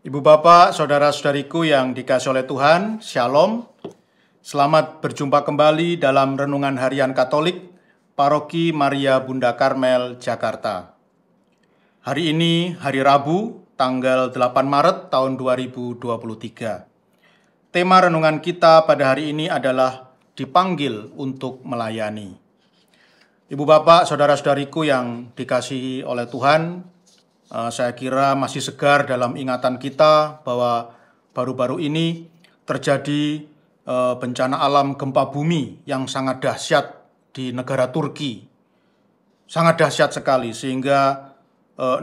Ibu bapak, saudara-saudariku yang dikasihi oleh Tuhan, Shalom. Selamat berjumpa kembali dalam Renungan Harian Katolik, Paroki Maria Bunda Karmel, Jakarta. Hari ini hari Rabu, tanggal 8 Maret tahun 2023. Tema renungan kita pada hari ini adalah dipanggil untuk melayani. Ibu bapak, saudara-saudariku yang dikasihi oleh Tuhan, saya kira masih segar dalam ingatan kita bahwa baru-baru ini terjadi bencana alam gempa bumi yang sangat dahsyat di negara Turki. Sangat dahsyat sekali sehingga 60.000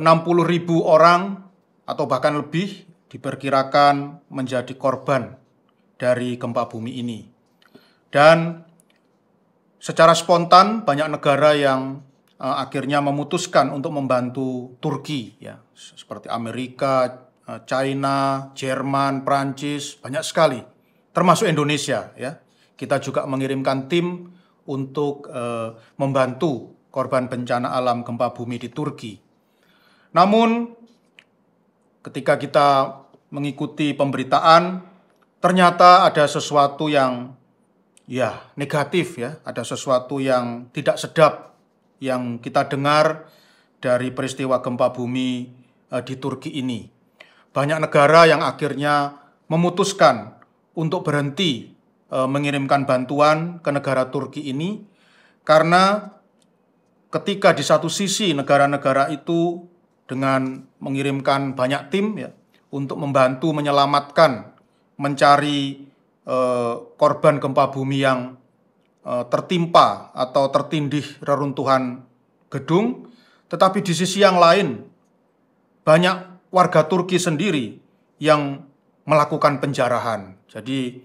orang atau bahkan lebih diperkirakan menjadi korban dari gempa bumi ini. Dan secara spontan banyak negara yang akhirnya memutuskan untuk membantu Turki, ya, seperti Amerika, China, Jerman, Prancis, banyak sekali, termasuk Indonesia. Ya, kita juga mengirimkan tim untuk membantu korban bencana alam gempa bumi di Turki. Namun, ketika kita mengikuti pemberitaan, ternyata ada sesuatu yang negatif, ya, ada sesuatu yang tidak sedap yang kita dengar dari peristiwa gempa bumi di Turki ini. Banyak negara yang akhirnya memutuskan untuk berhenti mengirimkan bantuan ke negara Turki ini karena ketika di satu sisi negara-negara itu dengan mengirimkan banyak tim, ya, untuk membantu menyelamatkan, mencari korban gempa bumi yang tertimpa atau tertindih reruntuhan gedung, tetapi di sisi yang lain banyak warga Turki sendiri yang melakukan penjarahan. Jadi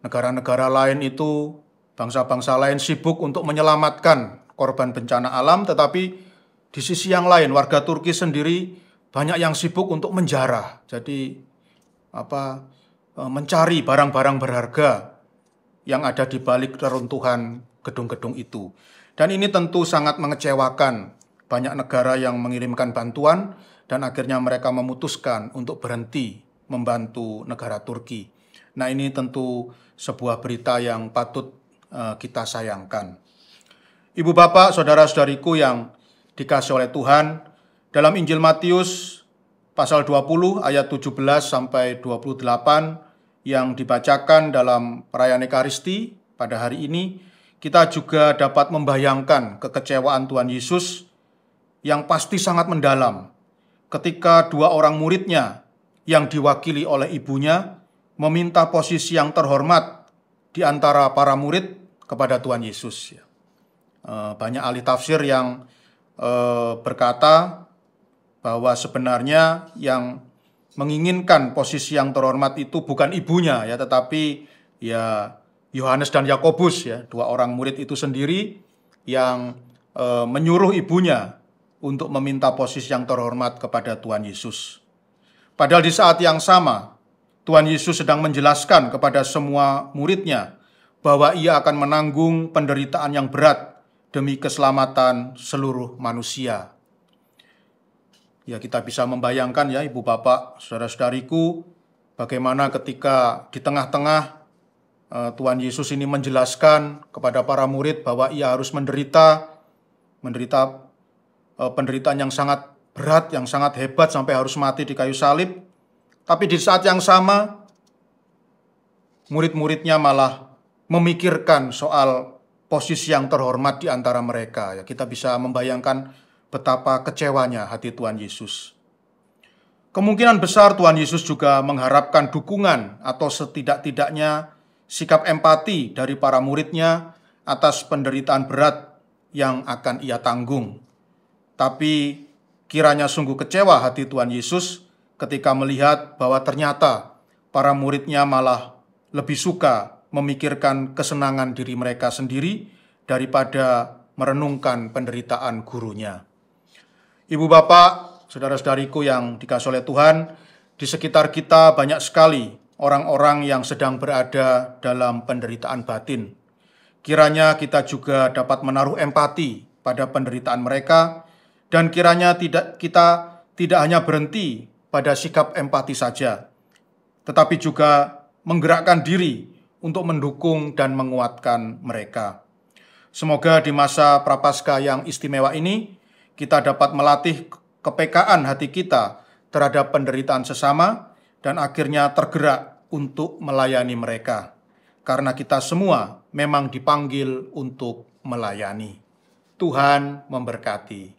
negara-negara lain itu, bangsa-bangsa lain sibuk untuk menyelamatkan korban bencana alam, tetapi di sisi yang lain warga Turki sendiri banyak yang sibuk untuk menjarah. Jadi mencari barang-barang berharga yang ada di balik reruntuhan gedung-gedung itu. Dan ini tentu sangat mengecewakan banyak negara yang mengirimkan bantuan dan akhirnya mereka memutuskan untuk berhenti membantu negara Turki. Nah, ini tentu sebuah berita yang patut kita sayangkan. Ibu bapak, saudara-saudariku yang dikasihi oleh Tuhan, dalam Injil Matius pasal 20 ayat 17 sampai 28 yang dibacakan dalam perayaan Ekaristi pada hari ini, kita juga dapat membayangkan kekecewaan Tuhan Yesus yang pasti sangat mendalam ketika dua orang muridnya yang diwakili oleh ibunya meminta posisi yang terhormat di antara para murid kepada Tuhan Yesus. Banyak ahli tafsir yang berkata bahwa sebenarnya yang menginginkan posisi yang terhormat itu bukan ibunya, ya, tetapi ya Yohanes dan Yakobus, ya, dua orang murid itu sendiri yang menyuruh ibunya untuk meminta posisi yang terhormat kepada Tuhan Yesus. Padahal di saat yang sama Tuhan Yesus sedang menjelaskan kepada semua muridnya bahwa ia akan menanggung penderitaan yang berat demi keselamatan seluruh manusia. Ya, kita bisa membayangkan, ya, ibu bapak, saudara-saudariku, bagaimana ketika di tengah-tengah Tuhan Yesus ini menjelaskan kepada para murid bahwa ia harus menderita penderitaan yang sangat berat, yang sangat hebat sampai harus mati di kayu salib. Tapi di saat yang sama, murid-muridnya malah memikirkan soal posisi yang terhormat di antara mereka. Ya, kita bisa membayangkan betapa kecewanya hati Tuhan Yesus. Kemungkinan besar Tuhan Yesus juga mengharapkan dukungan atau setidak-tidaknya sikap empati dari para muridnya atas penderitaan berat yang akan ia tanggung. Tapi kiranya sungguh kecewa hati Tuhan Yesus ketika melihat bahwa ternyata para muridnya malah lebih suka memikirkan kesenangan diri mereka sendiri daripada merenungkan penderitaan gurunya. Ibu bapak, saudara-saudariku yang dikasihi oleh Tuhan, di sekitar kita banyak sekali orang-orang yang sedang berada dalam penderitaan batin. Kiranya kita juga dapat menaruh empati pada penderitaan mereka, dan kiranya kita tidak hanya berhenti pada sikap empati saja, tetapi juga menggerakkan diri untuk mendukung dan menguatkan mereka. Semoga di masa Prapaskah yang istimewa ini, kita dapat melatih kepekaan hati kita terhadap penderitaan sesama dan akhirnya tergerak untuk melayani mereka. Karena kita semua memang dipanggil untuk melayani. Tuhan memberkati.